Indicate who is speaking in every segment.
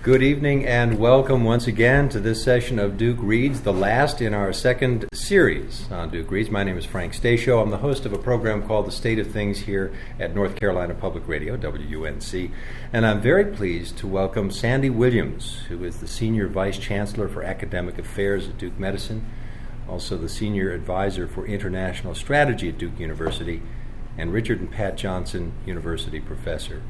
Speaker 1: Good evening and welcome once again to this session of Duke Reads, the last in our second series on Duke Reads. My name is Frank Stasio. I'm the host of a program called The State of Things here at North Carolina Public Radio, WUNC. And I'm very pleased to welcome Sandy Williams, who is the Senior Vice Chancellor for Academic Affairs at Duke Medicine, also the Senior Advisor for International Strategy at Duke University, and Richard and Pat Johnson University Professor.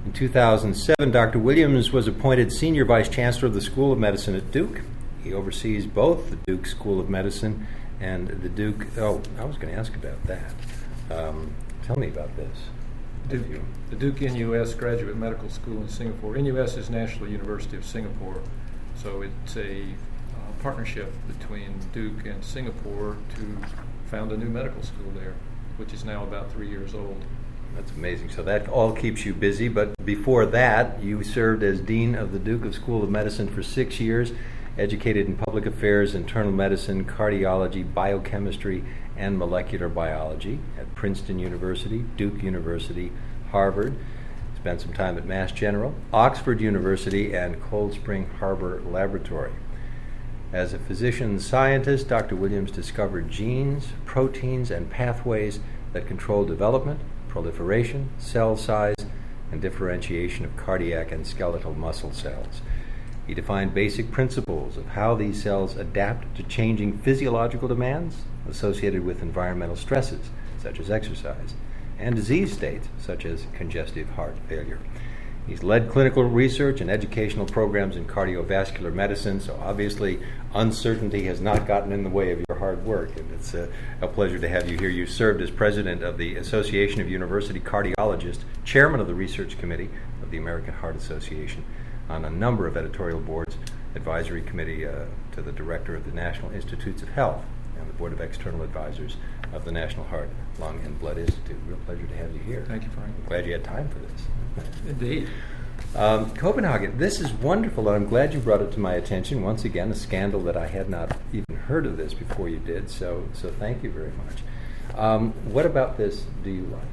Speaker 1: In 2007, Dr. Williams was appointed Senior Vice Chancellor of the School of Medicine at Duke. He oversees both the Duke School of Medicine and the Duke... Oh, I was going to ask about that. Tell me about this.
Speaker 2: The Duke NUS Graduate Medical School in Singapore. NUS is National University of Singapore, so it's a partnership between Duke and Singapore to found a new medical school there, which is now about 3 years old.
Speaker 1: That's amazing. So that all keeps you busy. But before that, you served as Dean of the Duke School of Medicine for 6 years, educated in public affairs, internal medicine, cardiology, biochemistry, and molecular biology at Princeton University, Duke University, Harvard. Spent some time at Mass General, Oxford University, and Cold Spring Harbor Laboratory. As a physician scientist, Dr. Williams discovered genes, proteins, and pathways that control development, proliferation, cell size, and differentiation of cardiac and skeletal muscle cells. He defined basic principles of how these cells adapt to changing physiological demands associated with environmental stresses, such as exercise, and disease states, such as congestive heart failure. He's led clinical research and educational programs in cardiovascular medicine, so obviously uncertainty has not gotten in the way of your hard work, and it's a pleasure to have you here. You served as president of the Association of University Cardiologists, chairman of the research committee of the American Heart Association, on a number of editorial boards, advisory committee to the director of the National Institutes of Health, and the board of external advisors of the National Heart, Lung, and Blood Institute. Real pleasure to have you here.
Speaker 2: Thank you, Frank.
Speaker 1: I'm glad you had time for this.
Speaker 2: Indeed.
Speaker 1: Copenhagen, this is wonderful, and I'm glad you brought it to my attention. Once again, a scandal that I had not even heard of this before you did, so thank you very much. What about this do you like?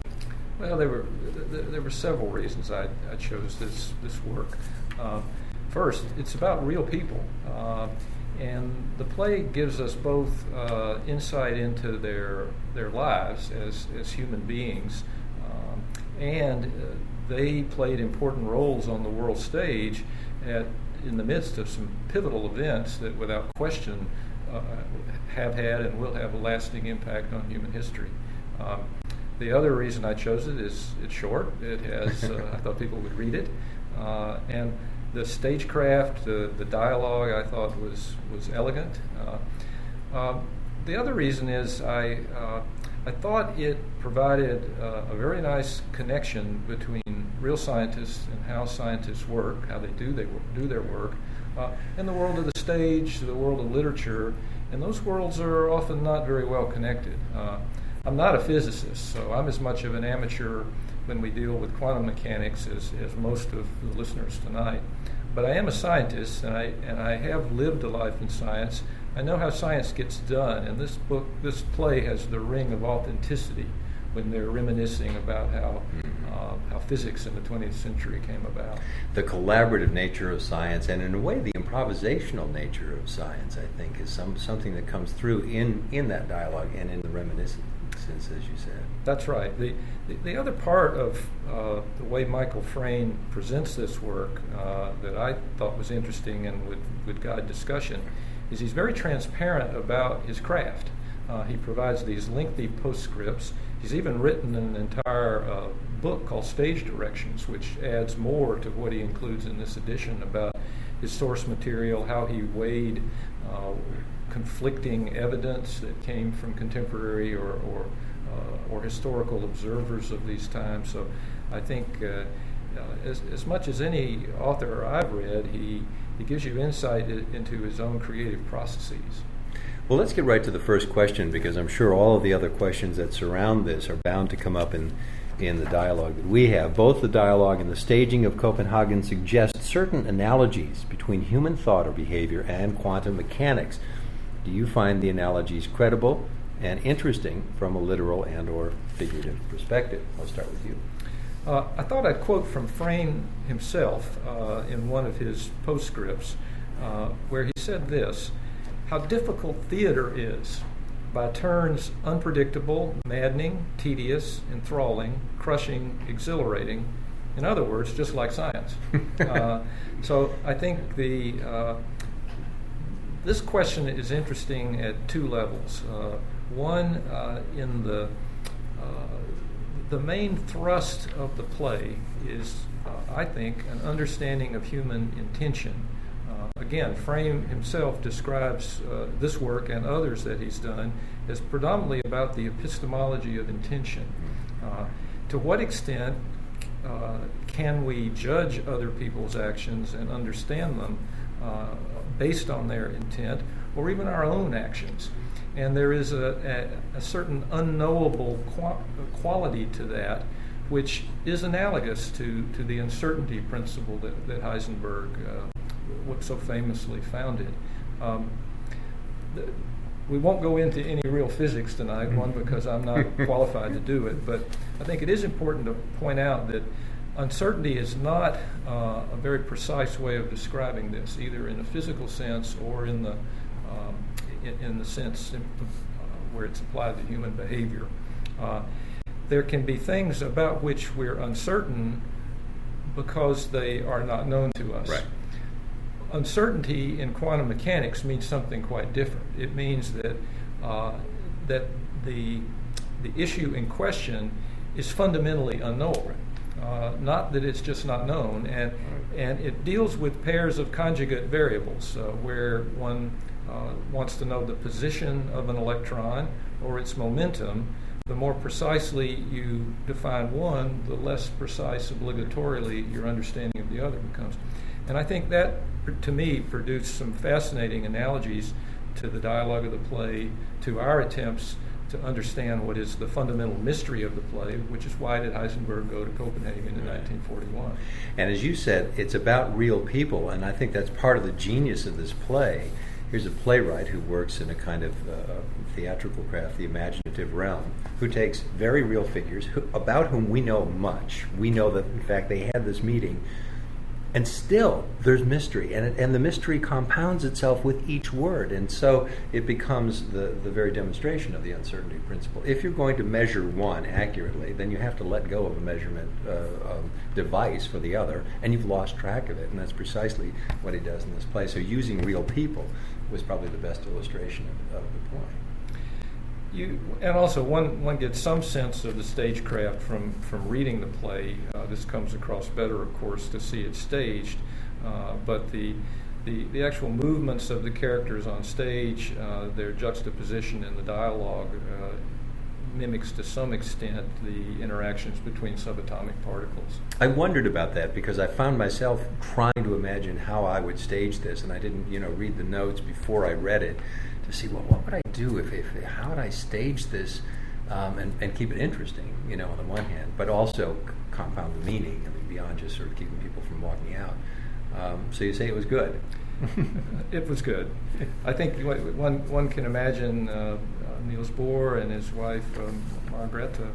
Speaker 2: Well, there were several reasons I chose this work. First, it's about real people, and the play gives us both insight into their lives as human beings, and they played important roles on the world stage in the midst of some pivotal events that, without question, have had and will have a lasting impact on human history. The other reason I chose it is it's short. It has I thought people would read it, and the stagecraft, the dialogue, I thought was elegant. The other reason is I thought it provided a very nice connection between real scientists and how scientists work, how they do their work, and the world of the stage, the world of literature, and those worlds are often not very well connected. I'm not a physicist, so I'm as much of an amateur when we deal with quantum mechanics as most of the listeners tonight. But I am a scientist, and I have lived a life in science. I know how science gets done, and this play has the ring of authenticity when they're reminiscing about how physics in the 20th century came about.
Speaker 1: The collaborative nature of science, and in a way the improvisational nature of science, I think, is something that comes through in that dialogue and in the reminiscence, as you said.
Speaker 2: That's right. The other part of the way Michael Frayn presents this work that I thought was interesting and would guide discussion is he's very transparent about his craft. He provides these lengthy postscripts. He's even written an entire book called Stage Directions, which adds more to what he includes in this edition about his source material, how he weighed conflicting evidence that came from contemporary or historical observers of these times. So I think as much as any author I've read, he gives you insight into his own creative processes.
Speaker 1: Well, let's get right to the first question, because I'm sure all of the other questions that surround this are bound to come up in the dialogue that we have. Both the dialogue and the staging of Copenhagen suggest certain analogies between human thought or behavior and quantum mechanics. Do you find the analogies credible and interesting from a literal and or figurative perspective? I'll start with you.
Speaker 2: I thought I'd quote from Frayn himself in one of his postscripts, where he said this: "How difficult theater is, by turns unpredictable, maddening, tedious, enthralling, crushing, exhilarating. In other words, just like science." So I think this question is interesting at two levels. One, in the main thrust of the play is, I think, an understanding of human intention. Again, Frayn himself describes this work and others that he's done as predominantly about the epistemology of intention. To what extent can we judge other people's actions and understand them based on their intent, or even our own actions? And there is a certain unknowable quality to that, which is analogous to the uncertainty principle that Heisenberg so famously founded. We won't go into any real physics tonight, one, because I'm not qualified to do it, but I think it is important to point out that uncertainty is not a very precise way of describing this, either in a physical sense or in the sense where it's applied to human behavior. There can be things about which we're uncertain because they are not known to us.
Speaker 1: Right.
Speaker 2: Uncertainty in quantum mechanics means something quite different. It means that that the issue in question is fundamentally unknowable. Not that it's just not known, and it deals with pairs of conjugate variables where one wants to know the position of an electron or its momentum. The more precisely you define one, the less precise obligatorily your understanding of the other becomes. And I think that, to me, produced some fascinating analogies to the dialogue of the play, to our attempts to understand what is the fundamental mystery of the play, which is why did Heisenberg go to Copenhagen in 1941.
Speaker 1: And as you said, it's about real people, and I think that's part of the genius of this play. Here's a playwright who works in a kind of theatrical craft, the imaginative realm, who takes very real figures about whom we know much. We know that, in fact, they had this meeting, and still there's mystery, and the mystery compounds itself with each word, and so it becomes the very demonstration of the uncertainty principle. If you're going to measure one accurately, then you have to let go of a measurement device for the other, and you've lost track of it, and that's precisely what he does in this play. So using real people was probably the best illustration of the play.
Speaker 2: And also, one gets some sense of the stagecraft from reading the play. This comes across better, of course, to see it staged. But the actual movements of the characters on stage, their juxtaposition in the dialogue, mimics to some extent the interactions between subatomic particles.
Speaker 1: I wondered about that because I found myself trying to imagine how I would stage this, and I didn't, read the notes before I read it to see what would I do if how would I stage this and keep it interesting, on the one hand, but also compound the meaning. I mean, beyond just sort of keeping people from walking out. So you say it was good.
Speaker 2: It was good. I think one can imagine Niels Bohr and his wife Margrethe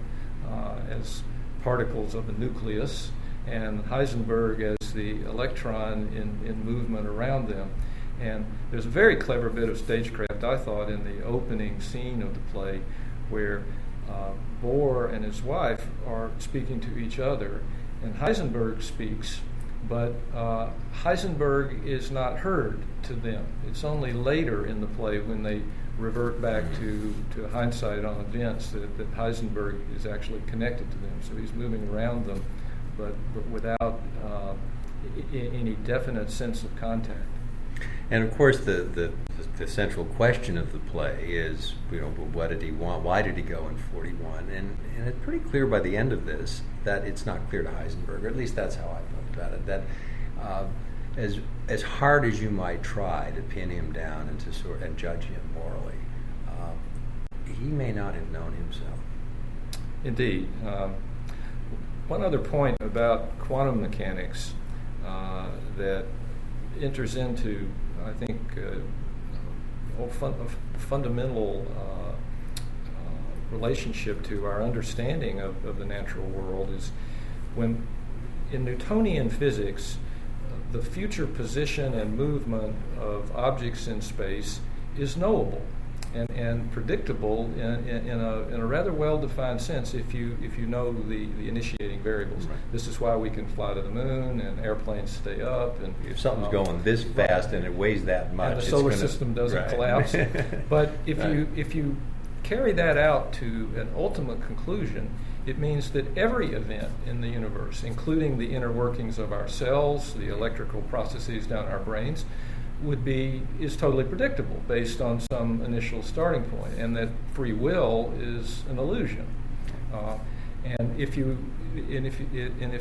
Speaker 2: as particles of a nucleus, and Heisenberg as the electron in movement around them. And there's a very clever bit of stagecraft, I thought, in the opening scene of the play, where Bohr and his wife are speaking to each other, and Heisenberg speaks, but Heisenberg is not heard to them. It's only later in the play, when they revert back to hindsight on events, that Heisenberg is actually connected to them. So he's moving around them, but without any definite sense of contact.
Speaker 1: And of course, the central question of the play is, what did he want? Why did he go in 41? And it's pretty clear by the end of this that it's not clear to Heisenberg, or at least that's how I felt about it. That as hard as you might try to pin him down and judge him morally, he may not have known himself.
Speaker 2: Indeed. One other point about quantum mechanics that enters into, I think, a fundamental relationship to our understanding of the natural world is when in Newtonian physics, the future position and movement of objects in space is knowable and predictable in a rather well-defined sense if you know the initiating variables.
Speaker 1: Right.
Speaker 2: This is why we can fly to the moon and airplanes stay up. And
Speaker 1: if something's going this fast and it weighs that much,
Speaker 2: and the
Speaker 1: it's
Speaker 2: solar
Speaker 1: gonna,
Speaker 2: system doesn't
Speaker 1: right.
Speaker 2: collapse. But if
Speaker 1: Right.
Speaker 2: you carry that out to an ultimate conclusion, it means that every event in the universe, including the inner workings of our cells, the electrical processes down our brains, is totally predictable based on some initial starting point, and that free will is an illusion. And if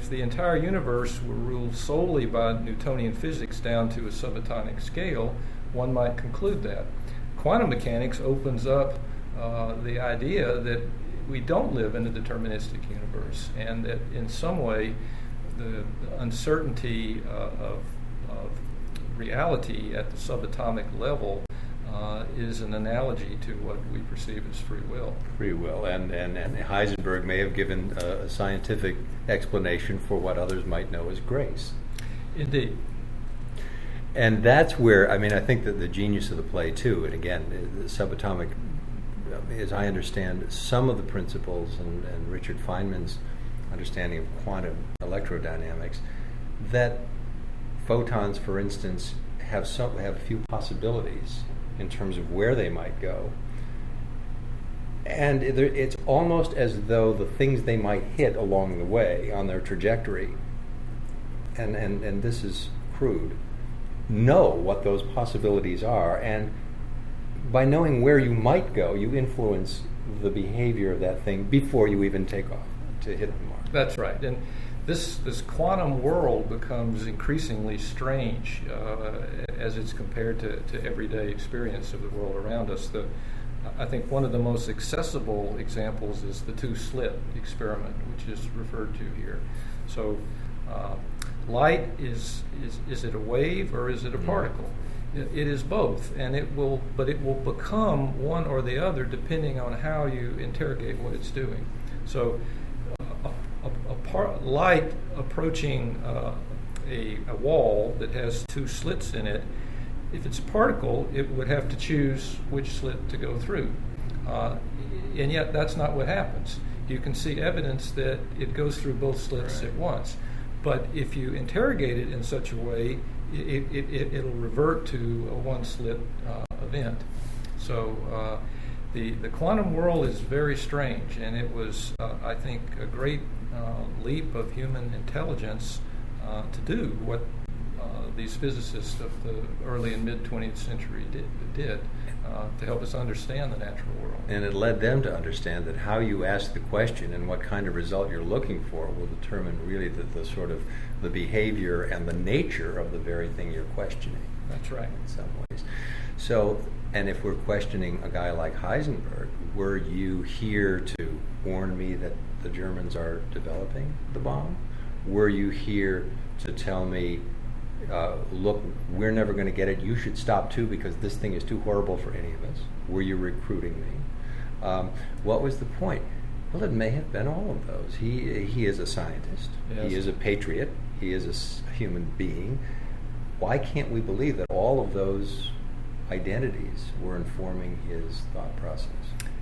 Speaker 2: the entire universe were ruled solely by Newtonian physics down to a subatomic scale, one might conclude that. Quantum mechanics opens up the idea that we don't live in a deterministic universe, and that in some way the uncertainty of reality at the subatomic level is an analogy to what we perceive as free will.
Speaker 1: Free will, and Heisenberg may have given a scientific explanation for what others might know as grace.
Speaker 2: Indeed.
Speaker 1: And that's where, I think that the genius of the play, too, and again, the subatomic, as I understand some of the principles and Richard Feynman's understanding of quantum electrodynamics, that photons, for instance, have a few possibilities in terms of where they might go. And it's almost as though the things they might hit along the way on their trajectory, and this is crude, know what those possibilities are, and by knowing where you might go, you influence the behavior of that thing before you even take off to hit the mark.
Speaker 2: That's right. And this quantum world becomes increasingly strange as it's compared to everyday experience of the world around us. I think one of the most accessible examples is the Two-Slit Experiment, which is referred to here. So light, is it a wave or is it a particle? It is both, and it will become one or the other depending on how you interrogate what it's doing. So light approaching a wall that has two slits in it, if it's a particle, it would have to choose which slit to go through. And yet that's not what happens. You can see evidence that it goes through both slits at once. But if you interrogate it in such a way, it'll revert to a one-slit event. So the quantum world is very strange, and it was, I think, a great leap of human intelligence to do what these physicists of the early and mid-20th century did to help us understand the natural world.
Speaker 1: And it led them to understand that how you ask the question and what kind of result you're looking for will determine really the sort of the behavior and the nature of the very thing you're questioning.
Speaker 2: That's right.
Speaker 1: In some ways. So, and if we're questioning a guy like Heisenberg, were you here to warn me that the Germans are developing the bomb? Were you here to tell me, look, we're never going to get it, you should stop too because this thing is too horrible for any of us? Were you recruiting me? What was the point? Well, it may have been all of those. He is a scientist.
Speaker 2: Yes.
Speaker 1: He is a patriot. He is a human being. Why can't we believe that all of those identities were informing his thought process?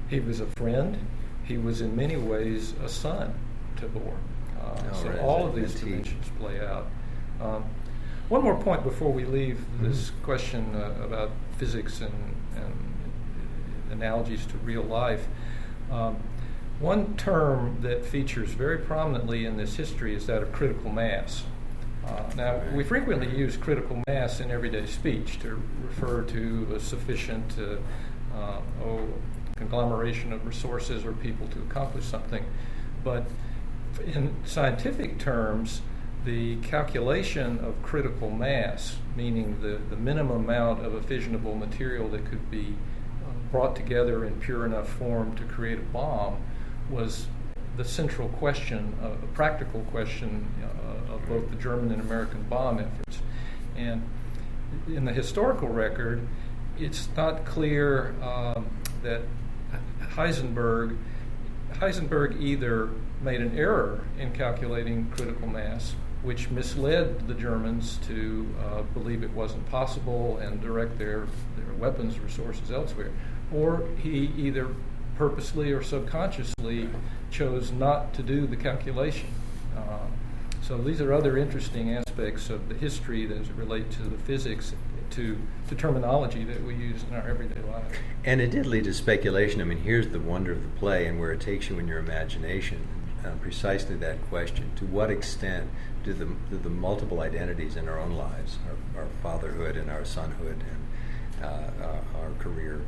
Speaker 2: He was a friend. He was in many ways a son to Bohr. So all of these dimensions play out. One more point before we leave this question about physics and analogies to real life. One term that features very prominently in this history is that of critical mass. Now, we frequently use critical mass in everyday speech to refer to a sufficient conglomeration of resources or people to accomplish something. But in scientific terms, the calculation of critical mass, meaning the minimum amount of a fissionable material that could be brought together in pure enough form to create a bomb, was the central question, a practical question of both the German and American bomb efforts. And in the historical record, it's not clear that Heisenberg either made an error in calculating critical mass, which misled the Germans to believe it wasn't possible and direct their weapons resources elsewhere. Or he either purposely or subconsciously chose not to do the calculation. So these are other interesting aspects of the history that relate to the physics, to terminology that we use in our everyday life. And
Speaker 1: it did lead to speculation. I mean, here's the wonder of the play and where it takes you in your imagination. Precisely that question: to what extent do the multiple identities in our own lives, our fatherhood and our sonhood and our career,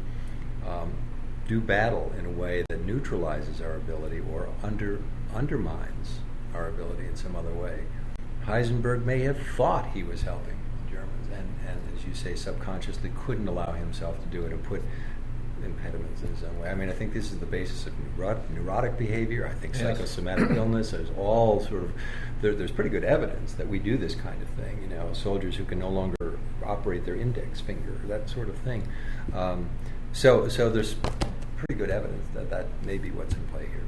Speaker 1: do battle in a way that neutralizes our ability or undermines our ability in some other way? Heisenberg may have thought he was helping the Germans, and as you say, subconsciously couldn't allow himself to do it and put impediments in his own way. I mean, I think this is the basis of neurotic behavior. I think psychosomatic illness. There's all sort of there's pretty good evidence that we do this kind of thing. You know, soldiers who can no longer operate their index finger, that sort of thing. So there's pretty good evidence that may be what's in play here.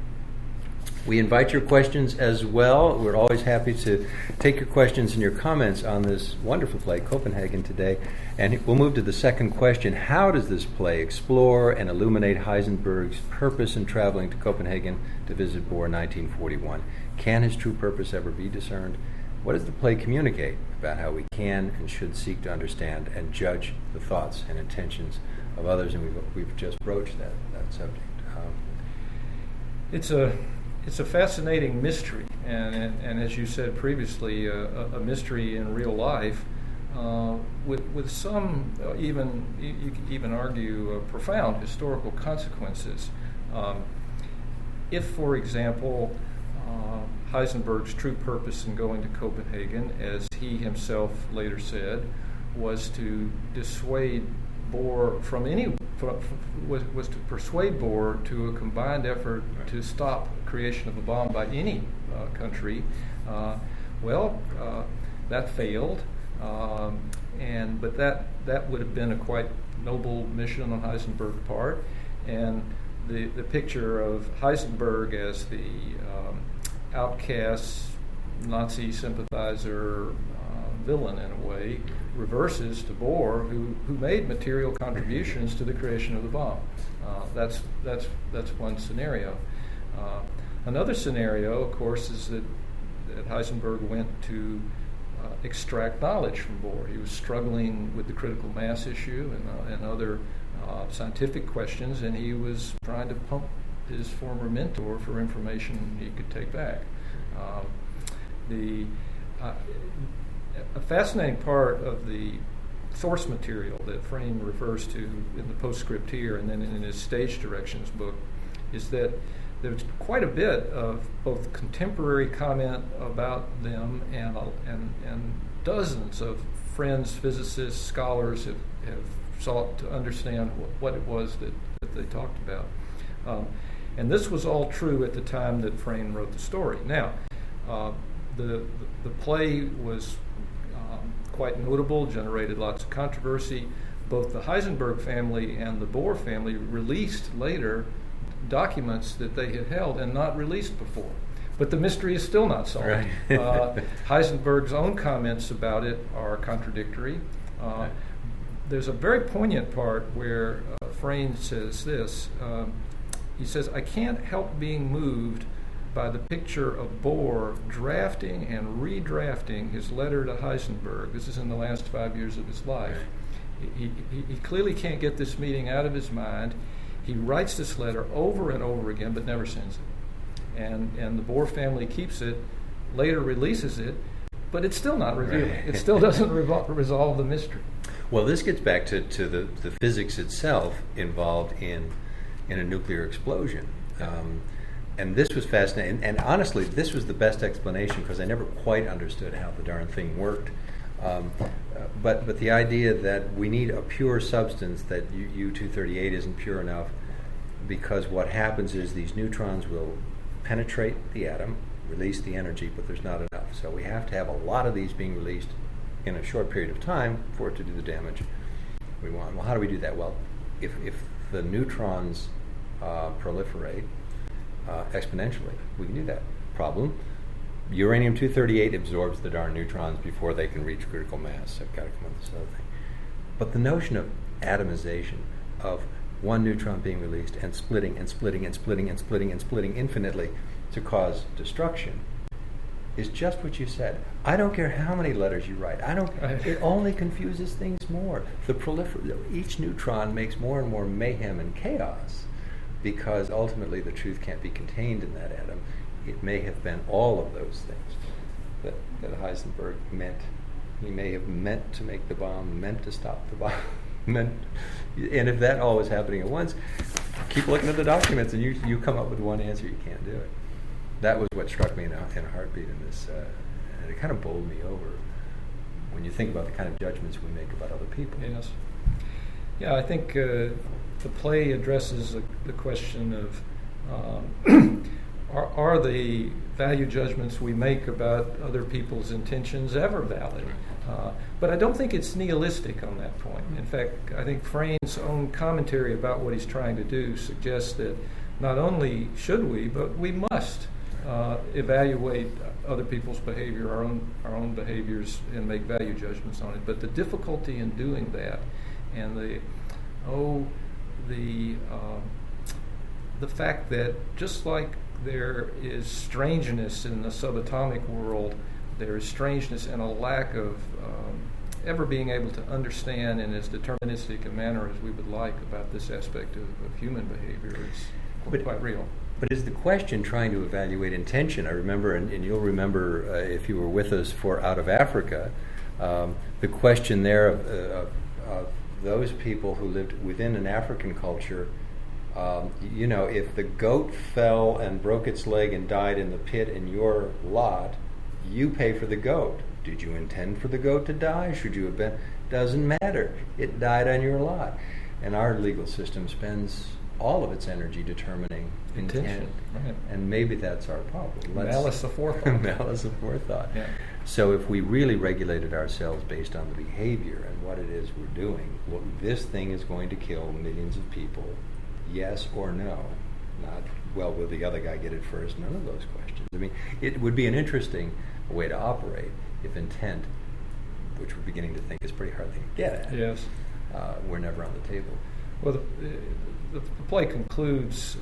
Speaker 1: We invite your questions as well. We're always happy to take your questions and your comments on this wonderful play, Copenhagen, today. And we'll move to the second question. How does this play explore and illuminate Heisenberg's purpose in traveling to Copenhagen to visit Bohr in 1941? Can his true purpose ever be discerned? What does the play communicate about how we can and should seek to understand and judge the thoughts and intentions of others? And we've just broached that subject.
Speaker 2: It's a fascinating mystery, and as you said previously, a mystery in real life, with some you could even argue profound historical consequences. If, for example, Heisenberg's true purpose in going to Copenhagen, as he himself later said, was to dissuade Bohr was to persuade Bohr to a combined effort to stop creation of a bomb by any country. That failed, but that would have been a quite noble mission on Heisenberg's part, and the picture of Heisenberg as the outcast Nazi sympathizer villain in a way reverses to Bohr, who made material contributions to the creation of the bomb. That's one scenario. Another scenario, of course, is that Heisenberg went to extract knowledge from Bohr. He was struggling with the critical mass issue and other scientific questions, and he was trying to pump his former mentor for information he could take back. A fascinating part of the source material that Frayn refers to in the postscript here and then in his stage directions book is that there's quite a bit of both contemporary comment about them and dozens of friends, physicists, scholars have sought to understand what it was that they talked about. And this was all true at the time that Frayn wrote the story. Now, the play was quite notable, generated lots of controversy. Both the Heisenberg family and the Bohr family released later documents that they had held and not released before. But the mystery is still not solved. Right. Heisenberg's own comments about it are contradictory. There's a very poignant part where Frayn says this. He says, "I can't help being moved by the picture of Bohr drafting and redrafting his letter to Heisenberg." This is in the last 5 years of his life. He clearly can't get this meeting out of his mind. He writes this letter over and over again, but never sends it. And the Bohr family keeps it, later releases it, but it's still not revealed. Right. It still doesn't resolve the mystery.
Speaker 1: Well, this gets back to the physics itself involved in a nuclear explosion. And this was fascinating. And honestly, this was the best explanation because I never quite understood how the darn thing worked. But the idea that we need a pure substance, that U-238 isn't pure enough, because what happens is these neutrons will penetrate the atom, release the energy, but there's not enough. So we have to have a lot of these being released in a short period of time for it to do the damage we want. Well, how do we do that? Well, if the neutrons proliferate exponentially, we can do that. Problem, uranium-238 absorbs the darn neutrons before they can reach critical mass. I've got to come up with this other thing. But the notion of atomization, of one neutron being released and splitting and splitting and splitting and splitting and splitting infinitely to cause destruction, is just what you said. I don't care how many letters you write. It only confuses things more. Each neutron makes more and more mayhem and chaos, because ultimately the truth can't be contained in that atom. It may have been all of those things that Heisenberg meant. He may have meant to make the bomb, meant to stop the bomb, and if that all was happening at once, keep looking at the documents and you come up with one answer. You can't do it. That was what struck me in a heartbeat in this, and it kind of bowled me over when you think about the kind of judgments we make about other people.
Speaker 2: Yes. Yeah, I think the play addresses the question of are the value judgments we make about other people's intentions ever valid? But I don't think it's nihilistic on that point. In fact, I think Frayn's own commentary about what he's trying to do suggests that not only should we, but we must evaluate other people's behavior, our own behaviors, and make value judgments on it. But the difficulty in doing that, and the fact that just like there is strangeness in the subatomic world, there is strangeness and a lack of ever being able to understand in as deterministic a manner as we would like about this aspect of human behavior is quite real.
Speaker 1: But is the question trying to evaluate intention? I remember, and you'll remember if you were with us for Out of Africa, the question there of those people who lived within an African culture. If the goat fell and broke its leg and died in the pit in your lot, you pay for the goat. Did you intend for the goat to die? Should you have been? Doesn't matter. It died on your lot. And our legal system spends all of its energy determining intent.
Speaker 2: Right.
Speaker 1: And maybe that's our problem.
Speaker 2: Malice aforethought.
Speaker 1: Malice aforethought.
Speaker 2: Yeah.
Speaker 1: So if we really regulated ourselves based on the behavior and what it is we're doing, this thing is going to kill millions of people, yes or no? Not, well, will the other guy get it first? None of those questions. I mean, it would be an interesting way to operate if intent, which we're beginning to think is a pretty hard thing to get at,
Speaker 2: yes,
Speaker 1: we're never on the table.
Speaker 2: Well, the play concludes,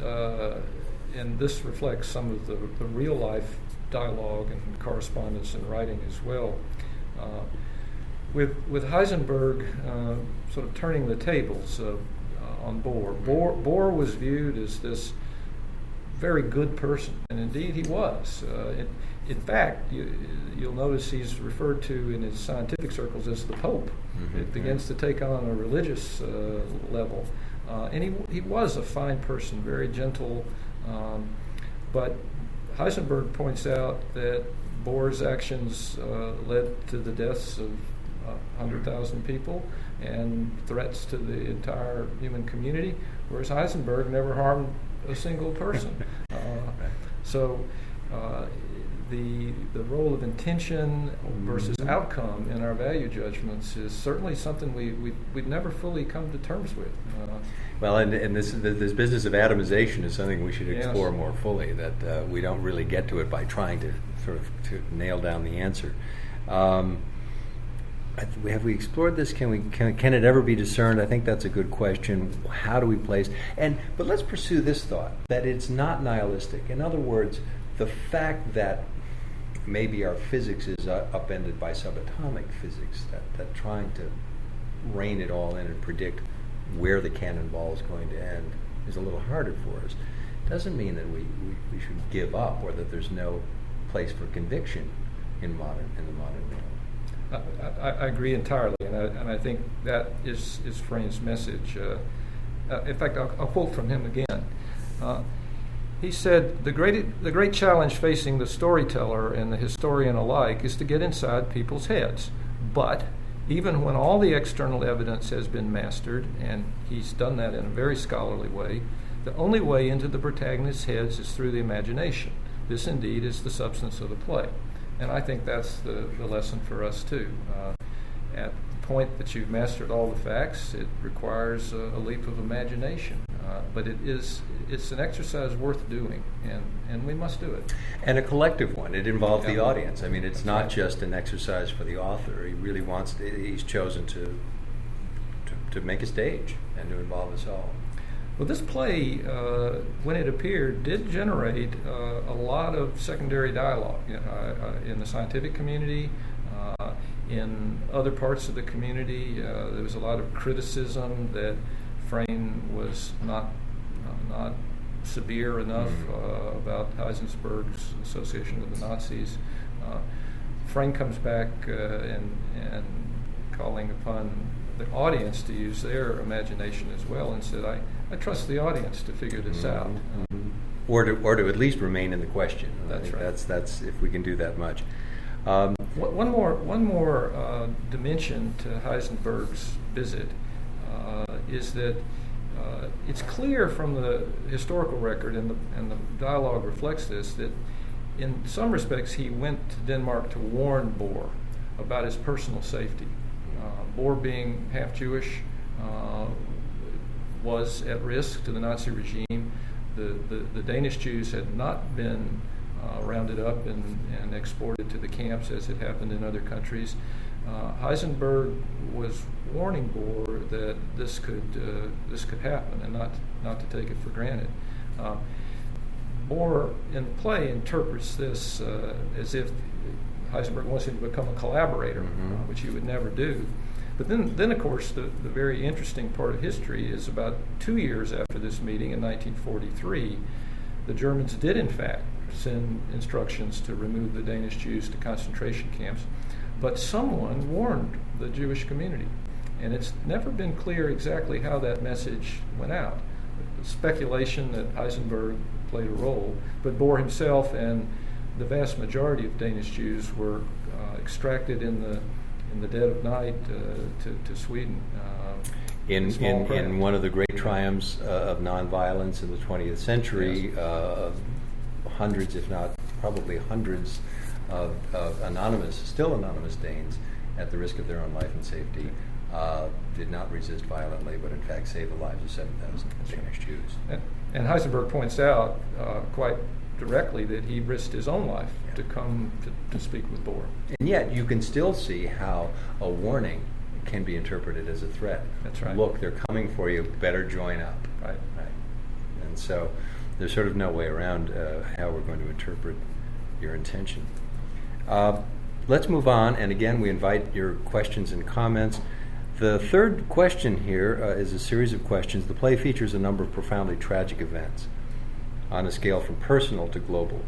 Speaker 2: and this reflects some of the real-life dialogue and correspondence and writing as well, with Heisenberg sort of turning the tables on Bohr. Bohr was viewed as this very good person, and indeed he was. In fact, you'll notice he's referred to in his scientific circles as the Pope. Mm-hmm. It begins to take on a religious level. And he was a fine person, very gentle. But Heisenberg points out that Bohr's actions led to the deaths of 100,000 people and threats to the entire human community, whereas Heisenberg never harmed a single person. The role of intention versus outcome in our value judgments is certainly something we've never fully come to terms with.
Speaker 1: Well, and this business of atomization is something we should explore more fully, that we don't really get to it by trying to sort of to nail down the answer. Have we explored this? Can it ever be discerned? I think that's a good question. How do we place? But let's pursue this thought, that it's not nihilistic. In other words, the fact that maybe our physics is upended by subatomic physics, that trying to rein it all in and predict where the cannonball is going to end is a little harder for us, doesn't mean that we should give up, or that there's no place for conviction in the modern world.
Speaker 2: I agree entirely, and I think that is Frayn's message. In fact, I'll quote from him again. He said, the great challenge facing the storyteller and the historian alike is to get inside people's heads. But even when all the external evidence has been mastered, and he's done that in a very scholarly way, the only way into the protagonist's heads is through the imagination. This indeed is the substance of the play. And I think that's the lesson for us too. At the point that you've mastered all the facts, it requires a leap of imagination. but it's an exercise worth doing, and we must do it.
Speaker 1: And a collective one. It involves the
Speaker 2: Yeah.
Speaker 1: audience. I mean, it's
Speaker 2: That's
Speaker 1: not
Speaker 2: right.
Speaker 1: just an exercise for the author. He really wants. He's chosen to make a stage and to involve us all.
Speaker 2: Well, this play, when it appeared, did generate a lot of secondary dialogue in the scientific community, in other parts of the community. There was a lot of criticism that Frayn was not severe enough about Heisenberg's association with the Nazis. Frayn comes back and calling upon the audience to use their imagination as well, and said, I trust the audience to figure this out.
Speaker 1: Or to at least remain in the question.
Speaker 2: That's
Speaker 1: I think
Speaker 2: right.
Speaker 1: That's if we can do that much.
Speaker 2: One more dimension to Heisenberg's visit is that it's clear from the historical record, and the dialogue reflects this, that in some respects he went to Denmark to warn Bohr about his personal safety. Bohr, being half Jewish, was at risk to the Nazi regime. The Danish Jews had not been rounded up and exported to the camps as it happened in other countries. Heisenberg was warning Bohr that this could happen, and not to take it for granted. Bohr in the play interprets this as if Heisenberg wants him to become a collaborator, which he would never do. But then of course, the very interesting part of history is about 2 years after this meeting in 1943, the Germans did in fact send instructions to remove the Danish Jews to concentration camps, but someone warned the Jewish community, and it's never been clear exactly how that message went out. Speculation that Heisenberg played a role, but Bohr himself and the vast majority of Danish Jews were extracted in the dead of night to Sweden.
Speaker 1: In one of the great triumphs of nonviolence in the 20th century,
Speaker 2: Yes.
Speaker 1: Hundreds, if not probably hundreds, of still anonymous Danes, at the risk of their own life and safety, did not resist violently, but in fact saved the lives of 7,000 Danish Jews.
Speaker 2: And Heisenberg points out quite directly that he risked his own life to come to speak with Bohr.
Speaker 1: And yet you can still see how a warning can be interpreted as a threat.
Speaker 2: That's right.
Speaker 1: Look, they're coming for you, better join up.
Speaker 2: Right.
Speaker 1: And so there's sort of no way around how we're going to interpret your intention. Let's move on, and again, we invite your questions and comments. The third question here is a series of questions. The play features a number of profoundly tragic events on a scale from personal to global.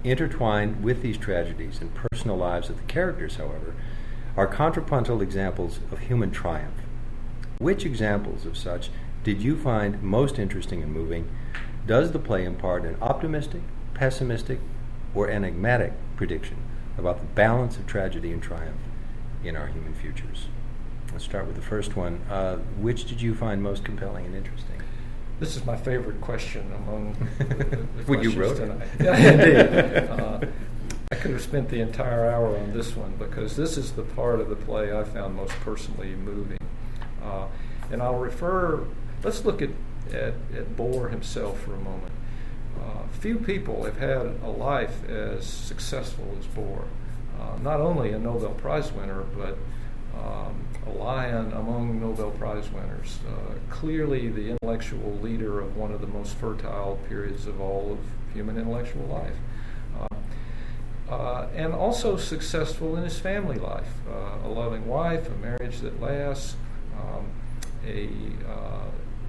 Speaker 1: Intertwined with these tragedies and personal lives of the characters, however, are contrapuntal examples of human triumph. Which examples of such did you find most interesting and moving? Does the play impart an optimistic, pessimistic, or enigmatic prediction about the balance of tragedy and triumph in our human futures? Let's start with the first one. Which did you find most compelling and interesting?
Speaker 2: This is my favorite question among the
Speaker 1: Well, you
Speaker 2: questions
Speaker 1: wrote
Speaker 2: tonight.
Speaker 1: it.
Speaker 2: Yeah, indeed. I could have spent the entire hour on this one, because this is the part of the play I found most personally moving. And I'll let's look at Bohr himself for a moment. Few people have had a life as successful as Bohr. Not only a Nobel Prize winner, but a lion among Nobel Prize winners. Clearly the intellectual leader of one of the most fertile periods of all of human intellectual life. And also successful in his family life. A loving wife, a marriage that lasts,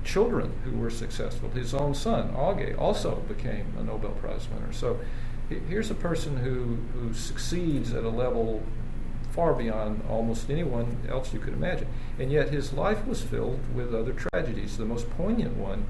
Speaker 2: children who were successful. His own son, Auge, also became a Nobel Prize winner. So here's a person who succeeds at a level far beyond almost anyone else you could imagine. And yet his life was filled with other tragedies. The most poignant one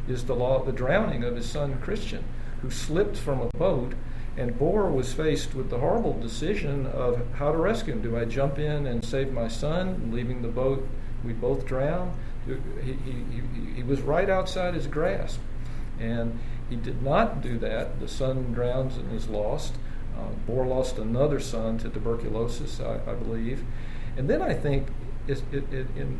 Speaker 2: is the drowning of his son Christian, who slipped from a boat, and Bohr was faced with the horrible decision of how to rescue him. Do I jump in and save my son, leaving the boat? We both drown. He was right outside his grasp, and he did not do that. The son drowns and is lost. Bohr lost another son to tuberculosis, I believe. And then I think in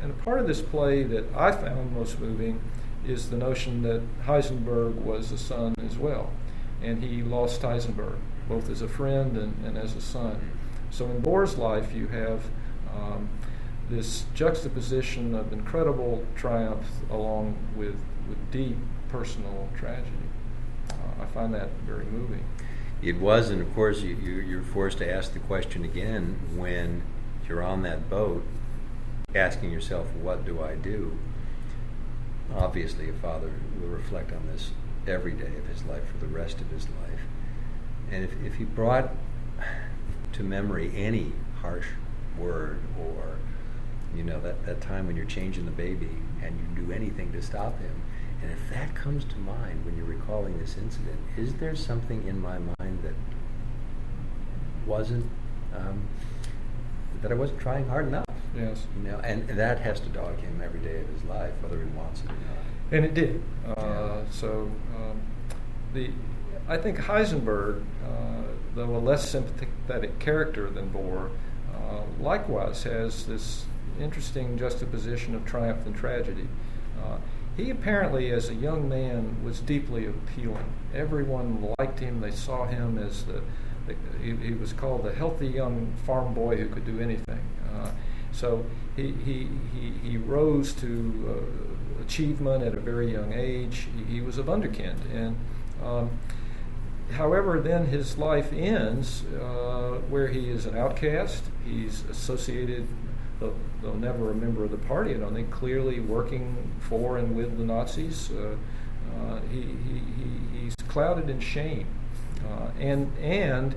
Speaker 2: a part of this play that I found most moving is the notion that Heisenberg was a son as well, and he lost Heisenberg both as a friend and as a son. So in Bohr's life, you have this juxtaposition of incredible triumph along with deep personal tragedy. I find that very moving.
Speaker 1: It was, and of course you're forced to ask the question again when you're on that boat, asking yourself, what do I do? Obviously, a father will reflect on this every day of his life for the rest of his life. And if he brought to memory any harsh word, or that time when you're changing the baby and you do anything to stop him, and if that comes to mind when you're recalling this incident, is there something in my mind that wasn't that I wasn't trying hard enough?
Speaker 2: Yes.
Speaker 1: And that has to dog him every day of his life, whether he wants it or not.
Speaker 2: And it did. I think Heisenberg, though a less sympathetic character than Bohr, likewise has this interesting juxtaposition of triumph and tragedy. He apparently, as a young man, was deeply appealing. Everyone liked him. They saw him as he was called the healthy young farm boy who could do anything. So he rose to achievement at a very young age. He was a wunderkind, and however, then his life ends where he is an outcast. He's associated, though never a member of the party, I don't think, clearly working for and with the Nazis. He's clouded in shame, and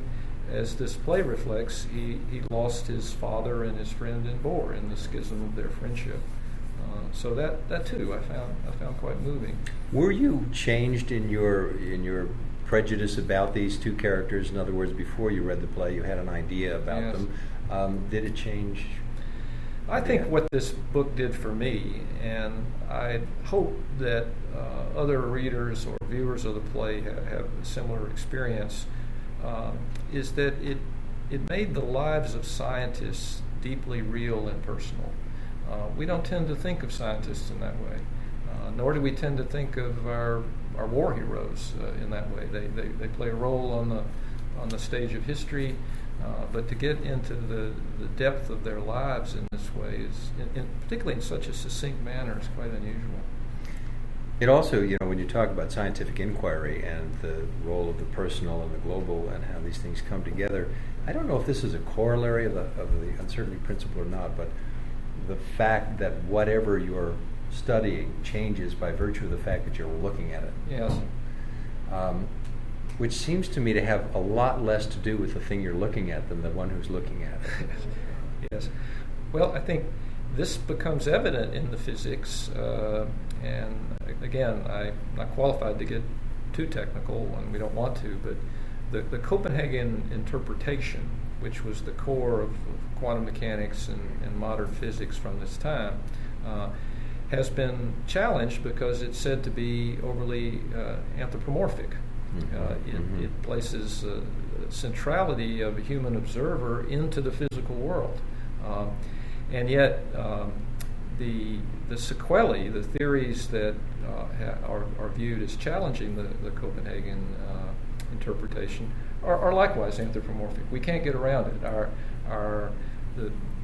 Speaker 2: as this play reflects, he lost his father and his friend in Bohr in the schism of their friendship. So that too I found quite moving.
Speaker 1: Were you changed in your prejudice about these two characters? In other words, before you read the play, you had an idea about them. Did it change?
Speaker 2: I think what this book did for me, and I hope that other readers or viewers of the play have a similar experience, is that it made the lives of scientists deeply real and personal. We don't tend to think of scientists in that way, nor do we tend to think of our war heroes in that way. They play a role on the stage of history, but to get into the depth of their lives in this way is, particularly in such a succinct manner, is quite unusual.
Speaker 1: It also, when you talk about scientific inquiry and the role of the personal and the global and how these things come together, I don't know if this is a corollary of the uncertainty principle or not, but the fact that whatever you're studying changes by virtue of the fact that you're looking at it.
Speaker 2: Yes.
Speaker 1: Which seems to me to have a lot less to do with the thing you're looking at than the one who's looking at it.
Speaker 2: Yes. Well, I think this becomes evident in the physics, and again, I'm not qualified to get too technical, and we don't want to, but the Copenhagen interpretation, which was the core of quantum mechanics and modern physics from this time, has been challenged because it's said to be overly anthropomorphic. It places centrality of a human observer into the physical world, and yet the sequelae, the theories that are viewed as challenging the Copenhagen interpretation, are likewise anthropomorphic. We can't get around it.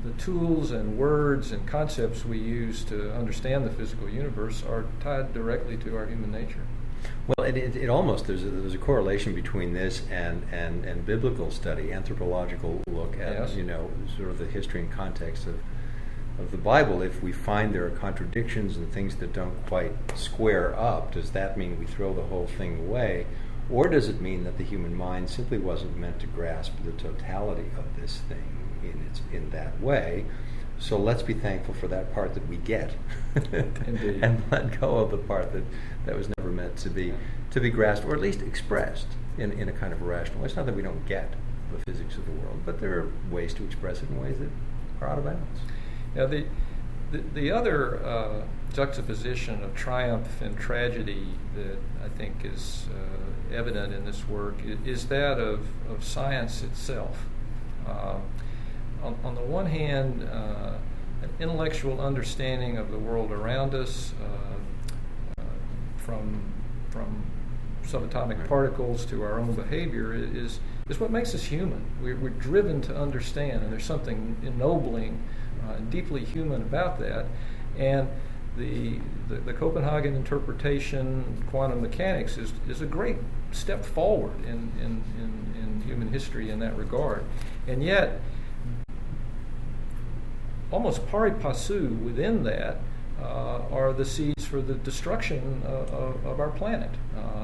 Speaker 2: The tools and words and concepts we use to understand the physical universe are tied directly to our human nature.
Speaker 1: Well, it almost, there's a correlation between this and biblical study, anthropological look at, sort of the history and context of the Bible. If we find there are contradictions and things that don't quite square up, does that mean we throw the whole thing away? Or does it mean that the human mind simply wasn't meant to grasp the totality of this thing in that way? So let's be thankful for that part that we get, and let go of the part that was never meant to be grasped, or at least expressed in a kind of a rational way. It's not that we don't get the physics of the world, but there are ways to express it in ways that are out of bounds.
Speaker 2: Now, the other juxtaposition of triumph and tragedy that I think is evident in this work is that of science itself. On the one hand, an intellectual understanding of the world around us, from subatomic particles to our own behavior is what makes us human. We're driven to understand, and there's something ennobling and deeply human about that. And the Copenhagen interpretation, quantum mechanics, is a great step forward in human history in that regard. And yet, almost pari passu within that are the seeds for the destruction of our planet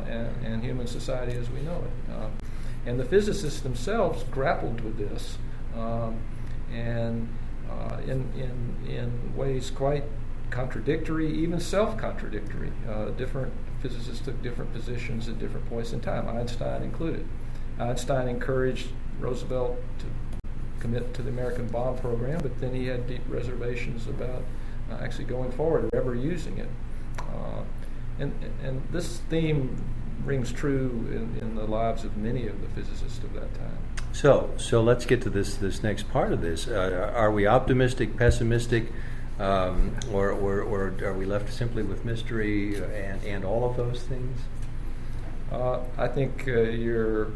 Speaker 2: and human society as we know it. And the physicists themselves grappled with this, and in ways quite contradictory, even self-contradictory. Different physicists took different positions at different points in time, Einstein included. Einstein encouraged Roosevelt to commit to the American bomb program, but then he had deep reservations about actually going forward or ever using it. And this theme rings true in the lives of many of the physicists of that time.
Speaker 1: So let's get to this next part of this. Are we optimistic, pessimistic, or are we left simply with mystery and all of those things?
Speaker 2: I think your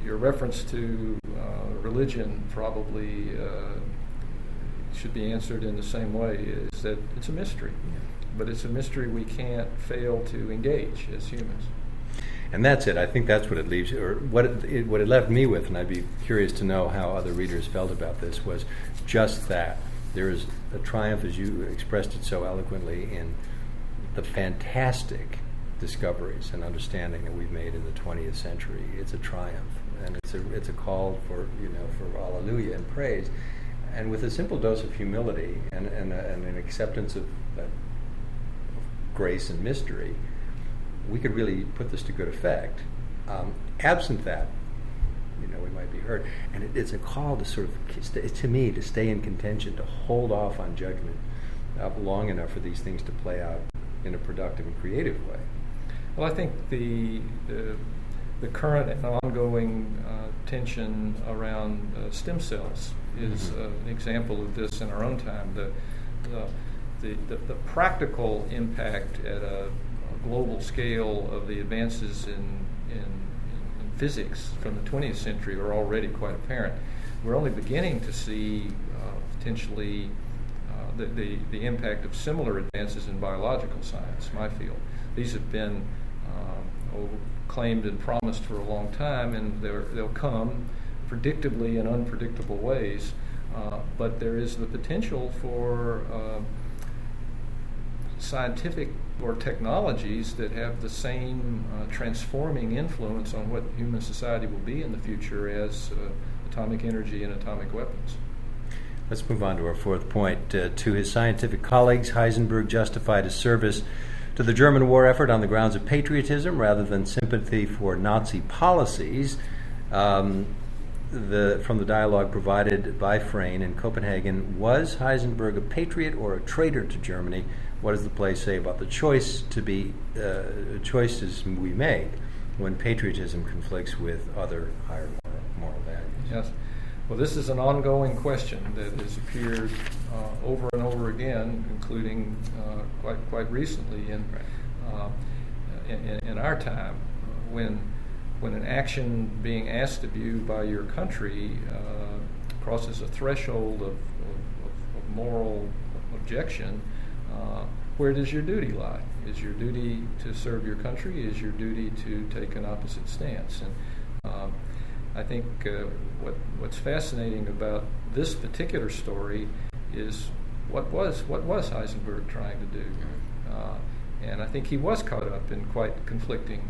Speaker 2: reference to religion probably should be answered in the same way, is that it's a mystery. Yeah. But it's a mystery we can't fail to engage as humans.
Speaker 1: And that's it. I think that's what it leaves, or what it left me with, and I'd be curious to know how other readers felt about this, was just that. There is a triumph, as you expressed it so eloquently, in the fantastic discoveries and understanding that we've made in the 20th century. It's a triumph, and it's a call for hallelujah and praise, and with a simple dose of humility and an acceptance of grace and mystery, we could really put this to good effect. Absent that, we might be hurt. And it's a call to sort of, to me, to stay in contention, to hold off on judgment long enough for these things to play out in a productive and creative way.
Speaker 2: Well, I think the current and ongoing tension around stem cells is an example of this in our own time. The practical impact at a global scale of the advances in physics from the 20th century are already quite apparent. We're only beginning to see potentially the impact of similar advances in biological science, my field. These have been claimed and promised for a long time, and they'll come predictably in unpredictable ways, but there is the potential for scientific or technologies that have the same transforming influence on what human society will be in the future as atomic energy and atomic weapons.
Speaker 1: Let's move on to our fourth point. To his scientific colleagues, Heisenberg justified his service to the German war effort on the grounds of patriotism rather than sympathy for Nazi policies. From the dialogue provided by Frayn in Copenhagen, was Heisenberg a patriot or a traitor to Germany? What does the play say about the choices we make when patriotism conflicts with other higher moral values?
Speaker 2: Yes. Well, this is an ongoing question that has appeared over and over again, including quite recently in our time, when an action being asked of you by your country crosses a threshold of moral objection. Where does your duty lie? Is your duty to serve your country? Is your duty to take an opposite stance? And I think what's fascinating about this particular story is what was Heisenberg trying to do? And I think he was caught up in quite conflicting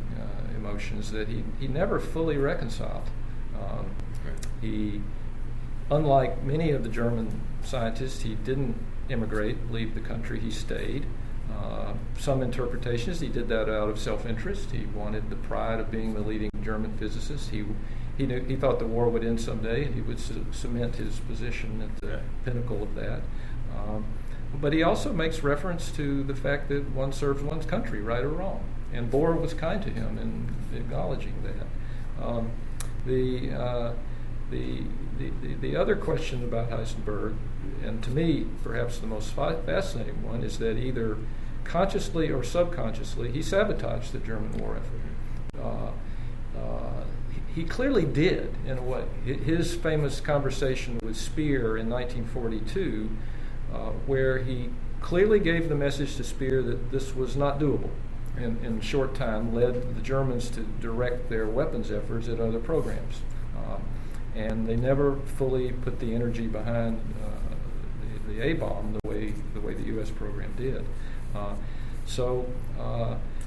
Speaker 2: emotions that he never fully reconciled. He, unlike many of the German scientists, he didn't immigrate, leave the country. He stayed. Some interpretations, he did that out of self-interest. He wanted the pride of being the leading German physicist. He thought the war would end someday, and he would cement his position at the pinnacle of that. But he also makes reference to the fact that one serves one's country, right or wrong. And Bohr was kind to him in acknowledging that. The other question about Heisenberg, and to me perhaps the most fascinating one, is that either consciously or subconsciously, he sabotaged the German war effort. He clearly did, in a way. His famous conversation with Speer in 1942, where he clearly gave the message to Speer that this was not doable in a short time, led the Germans to direct their weapons efforts at other programs. And they never fully put the energy behind the A-bomb the way the U.S. program did.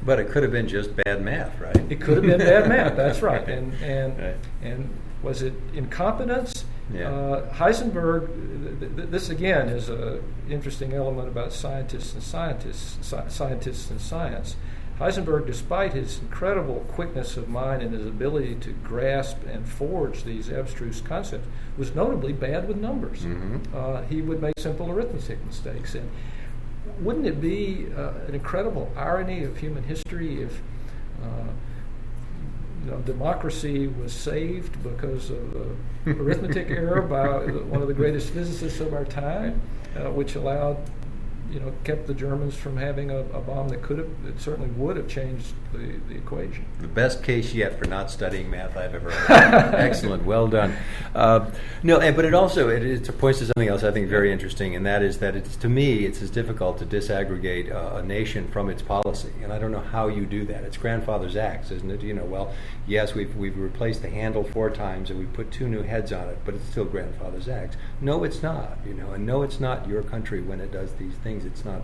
Speaker 1: But it could have been just bad math, right?
Speaker 2: It could have been bad math. That's right.
Speaker 1: Right.
Speaker 2: And was it incompetence?
Speaker 1: Yeah.
Speaker 2: Heisenberg. This again is an interesting element about scientists and science. Heisenberg, despite his incredible quickness of mind and his ability to grasp and forge these abstruse concepts, was notably bad with numbers.
Speaker 1: Mm-hmm.
Speaker 2: He would make simple arithmetic mistakes. And wouldn't it be an incredible irony of human history if democracy was saved because of arithmetic error by one of the greatest physicists of our time, which allowed, kept the Germans from having a bomb that certainly would have changed the equation.
Speaker 1: The best case yet for not studying math I've ever heard. Excellent, well done. But it also points to something else I think very interesting, and that is that to me it's as difficult to disaggregate a nation from its policy, and I don't know how you do that. It's grandfather's axe, isn't it? Yes, we've replaced the handle 4 times and we put 2 new heads on it, but it's still grandfather's axe. No, it's not. And no, it's not your country when it does these things. It's not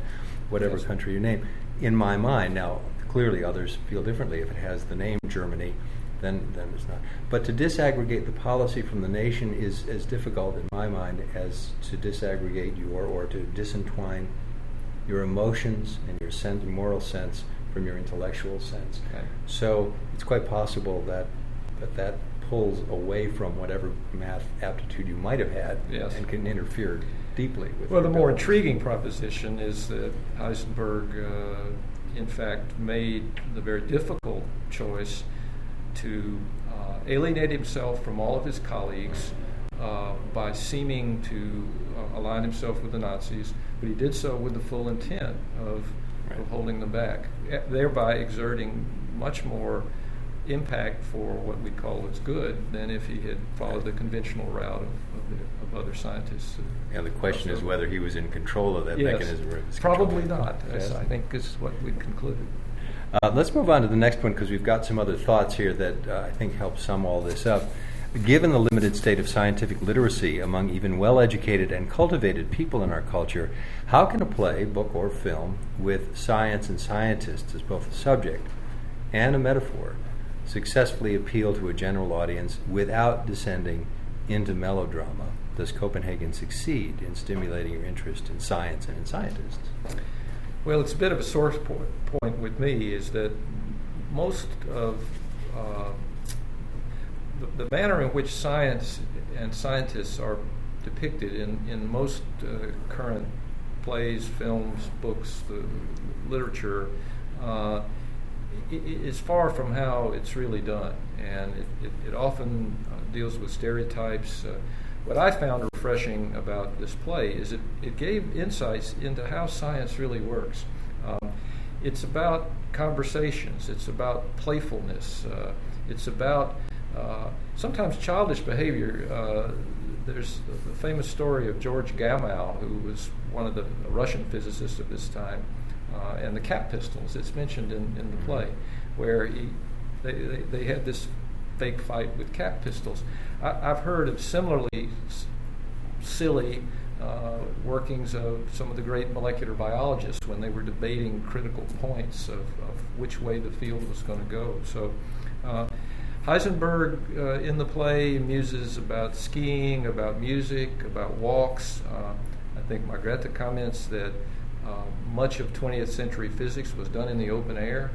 Speaker 1: whatever country you name. In my mind, now clearly others feel differently. If it has the name Germany, then it's not. But to disaggregate the policy from the nation is as difficult in my mind as to disaggregate or to disentwine your emotions and your moral sense from your intellectual sense.
Speaker 2: Okay.
Speaker 1: So it's quite possible that pulls away from whatever math aptitude you might have had,
Speaker 2: yes,
Speaker 1: and can interfere deeply with.
Speaker 2: Well, the more intriguing proposition is that Heisenberg, in fact, made the very difficult choice to alienate himself from all of his colleagues by seeming to align himself with the Nazis, but he did so with the full intent of holding them back, thereby exerting much more impact for what we call as good than if he had followed the conventional route of other scientists.
Speaker 1: And the question is whether he was in control of that mechanism.
Speaker 2: Probably not, as I think is what we've concluded.
Speaker 1: Let's move on to the next one, because we've got some other thoughts here that I think help sum all this up. Given the limited state of scientific literacy among even well-educated and cultivated people in our culture, how can a play, book, or film with science and scientists as both a subject and a metaphor successfully appeal to a general audience without descending into melodrama? Does Copenhagen succeed in stimulating your interest in science and in scientists?
Speaker 2: Well, it's a bit of a source point with me is that most of the manner in which science and scientists are depicted in most current plays, films, books, the literature, is far from how it's really done, and it often deals with stereotypes. What I found refreshing about this play is it gave insights into how science really works. It's about conversations, it's about playfulness, it's about sometimes childish behavior. There's the famous story of George Gamow, who was one of the Russian physicists of this time, and the cap pistols. It's mentioned in the play, where they had this fake fight with cap pistols. I've heard of similarly silly workings of some of the great molecular biologists when they were debating critical points of which way the field was going to go. So Heisenberg in the play muses about skiing, about music, about walks. I think Margrethe comments that much of 20th century physics was done in the open air.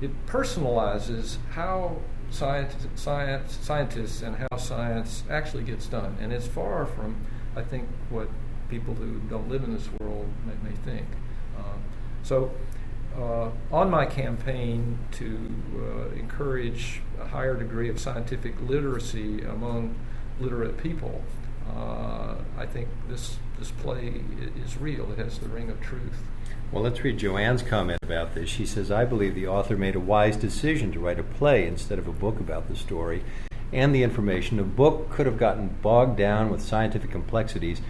Speaker 2: It personalizes how scientists and how science actually gets done, and it's far from, I think, what people who don't live in this world may think. So on my campaign to encourage a higher degree of scientific literacy among literate people, I think this this play is real. It has the ring of truth.
Speaker 1: Well, let's read Joanne's comment about this. She says, I believe the author made a wise decision to write a play instead of a book about the story and the information. A book could have gotten bogged down with scientific complexities.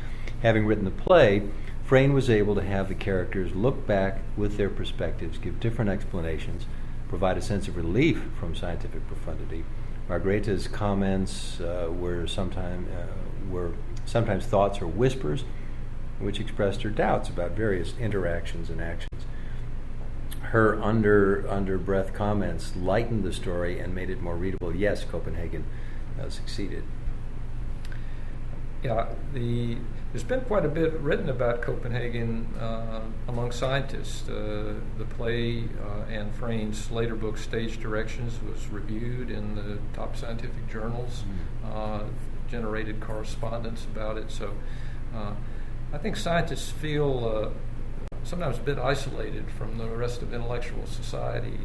Speaker 1: Having written the play, Frayn was able to have the characters look back with their perspectives, give different explanations, provide a sense of relief from scientific profundity. Margareta's comments were sometimes thoughts or whispers, which expressed her doubts about various interactions and actions. Her under-breath comments lightened the story and made it more readable. Yes, Copenhagen succeeded.
Speaker 2: Yeah, there's been quite a bit written about Copenhagen among scientists. The play and Frayn's later book, Stage Directions, was reviewed in the top scientific journals, generated correspondence about it. So I think scientists feel sometimes a bit isolated from the rest of intellectual society.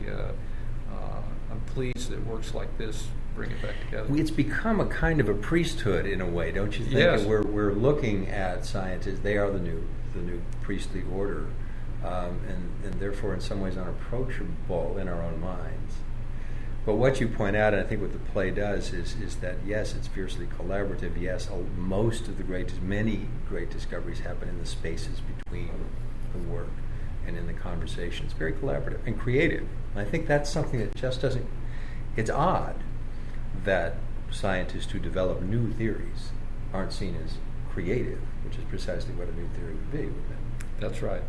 Speaker 2: I'm pleased that works like this bring it back together.
Speaker 1: It's become a kind of a priesthood in a way, don't you think?
Speaker 2: Yes.
Speaker 1: We're looking at scientists; they are the new priestly order, and therefore in some ways unapproachable in our own minds. But what you point out, and I think what the play does, is that yes, it's fiercely collaborative. Yes, many great discoveries happen in the spaces between the work and in the conversation. It's very collaborative and creative. And I think that's something that just doesn't. It's odd that scientists who develop new theories aren't seen as creative, which is precisely what a new theory would be, wouldn't it?
Speaker 2: That's right.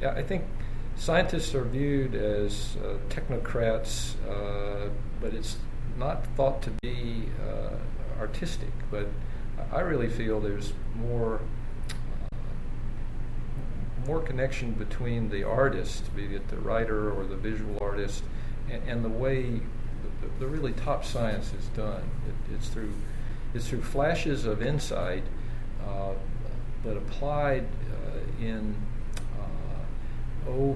Speaker 2: I think scientists are viewed as technocrats, but it's not thought to be artistic. But I really feel there's more connection between the artist, be it the writer or the visual artist, and the way the really top science is done. It's through flashes of insight, but applied in a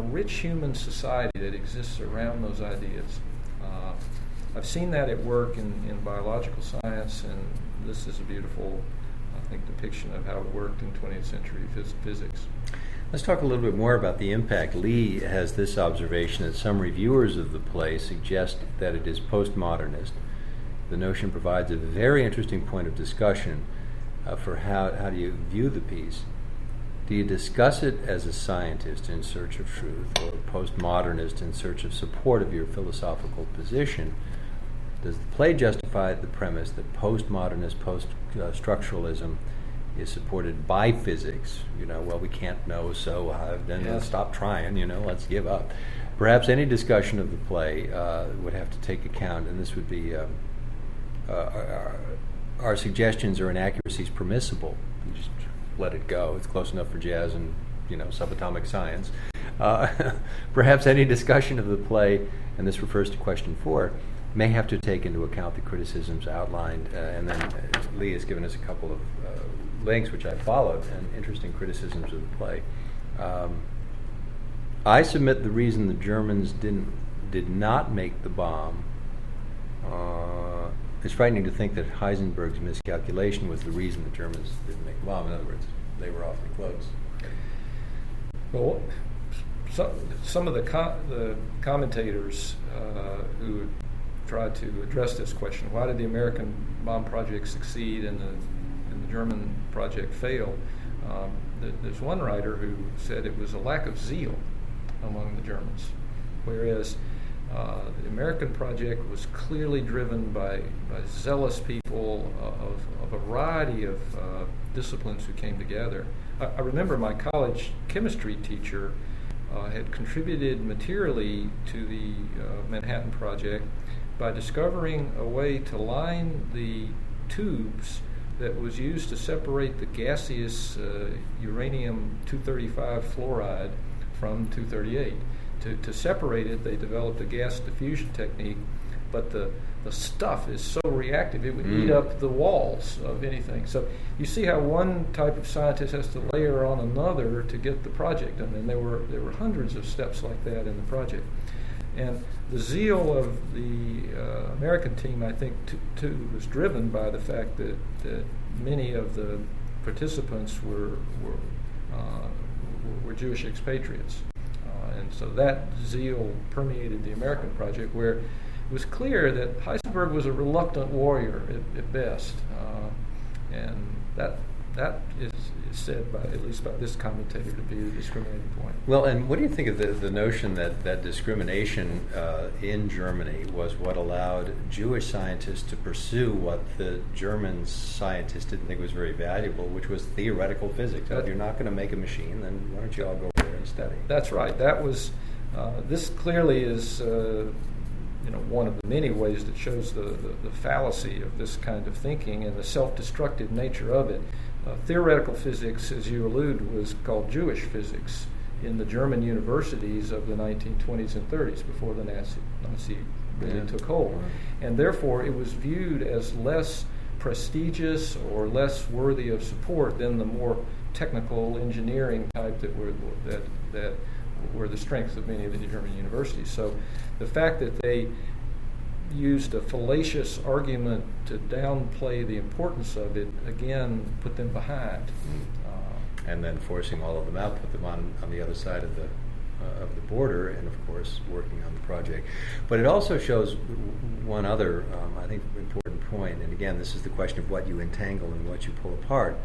Speaker 2: rich human society that exists around those ideas. I've seen that at work in biological science, and this is a beautiful, I think, depiction of how it worked in 20th century physics.
Speaker 1: Let's talk a little bit more about the impact. Lee has this observation that some reviewers of the play suggest that it is postmodernist. The notion provides a very interesting point of discussion for how do you view the piece. Do you discuss it as a scientist in search of truth, or a postmodernist in search of support of your philosophical position? Does the play justify the premise that postmodernist, post-structuralism is supported by physics? We can't know, so then let's stop trying, let's give up. Perhaps any discussion of the play would have to take account, and this would be our suggestions or inaccuracies permissible. You just let it go. It's close enough for jazz and subatomic science. Perhaps any discussion of the play, and this refers to question 4, may have to take into account the criticisms outlined, and then Lee has given us a couple of links which I followed, and interesting criticisms of the play. I submit the reason the Germans did not make the bomb. It's frightening to think that Heisenberg's miscalculation was the reason the Germans didn't make the bomb. In other words, they were awfully close.
Speaker 2: Well, some of the commentators who tried to address this question, why did the American bomb project succeed and the German project fail? There's one writer who said it was a lack of zeal among the Germans, whereas the American project was clearly driven by zealous people of a variety of disciplines who came together. I remember my college chemistry teacher had contributed materially to the Manhattan Project by discovering a way to line the tubes that was used to separate the gaseous uranium-235 fluoride from 238. To separate it, they developed a gas diffusion technique, but the stuff is so reactive it would eat up the walls of anything. So you see how one type of scientist has to layer on another to get the project done, and there were hundreds of steps like that in the project. And the zeal of the American team, I think, too, was driven by the fact that many of the participants were Jewish expatriates. And so that zeal permeated the American project, where it was clear that Heisenberg was a reluctant warrior at best. And that is said, at least by this commentator, to be the discriminating point.
Speaker 1: Well, and what do you think of the notion that discrimination in Germany was what allowed Jewish scientists to pursue what the German scientists didn't think was very valuable, which was theoretical physics? If you're not going to make a machine, then why don't you all go over there and study?
Speaker 2: That's right. That was. This clearly is. One of the many ways that shows the fallacy of this kind of thinking and the self-destructive nature of it. Theoretical physics, as you allude, was called Jewish physics in the German universities of the 1920s and 30s, before the Nazi really took hold. And therefore, it was viewed as less prestigious or less worthy of support than the more technical engineering type that were the strengths of many of the German universities. So the fact that they used a fallacious argument to downplay the importance of it, again, put them behind.
Speaker 1: And then forcing all of them out, put them on the other side of the border, and of course working on the project. But it also shows one other, I think, important point, and again, this is the question of what you entangle and what you pull apart.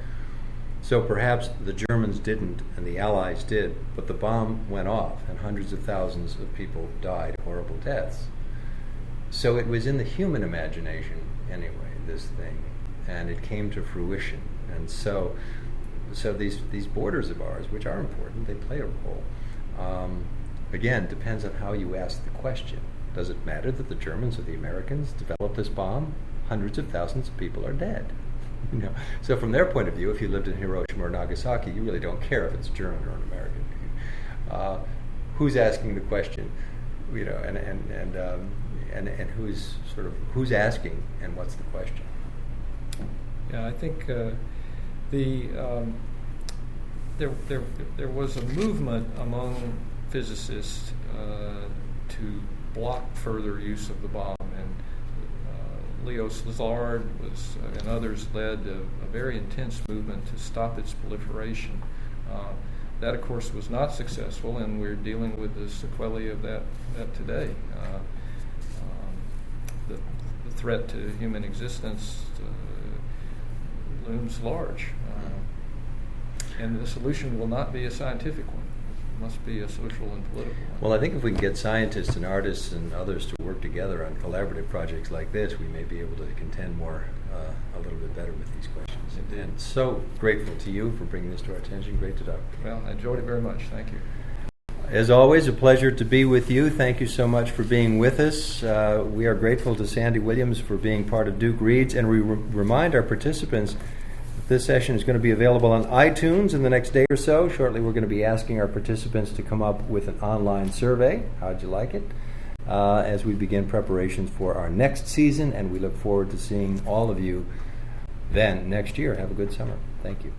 Speaker 1: So perhaps the Germans didn't and the Allies did, but the bomb went off and hundreds of thousands of people died horrible deaths. So it was in the human imagination anyway, this thing, and it came to fruition. And so these borders of ours, which are important, they play a role. Again, depends on how you ask the question. Does it matter that the Germans or the Americans developed this bomb? Hundreds of thousands of people are dead. So from their point of view, if you lived in Hiroshima or Nagasaki, you really don't care if it's a German or an American. Who's asking the question? And who's asking, and what's the question?
Speaker 2: Yeah, I think there was a movement among physicists to block further use of the bomb, and Leo Szilard and others led a very intense movement to stop its proliferation. That, of course, was not successful, and we're dealing with the sequelae of that today. The threat to human existence looms large, and the solution will not be a scientific one. It must be a social and political one.
Speaker 1: Well, I think if we can get scientists and artists and others to work together on collaborative projects like this, we may be able to contend more, a little bit better with these questions.
Speaker 2: Indeed.
Speaker 1: And so grateful to you for bringing this to our attention. Great to talk.
Speaker 2: Well, I enjoyed it very much. Thank you.
Speaker 1: As always, a pleasure to be with you. Thank you so much for being with us. We are grateful to Sandy Williams for being part of Duke Reads, and we remind our participants that this session is going to be available on iTunes in the next day or so. Shortly, we're going to be asking our participants to come up with an online survey. How'd you like it? As we begin preparations for our next season, and we look forward to seeing all of you then next year. Have a good summer. Thank you.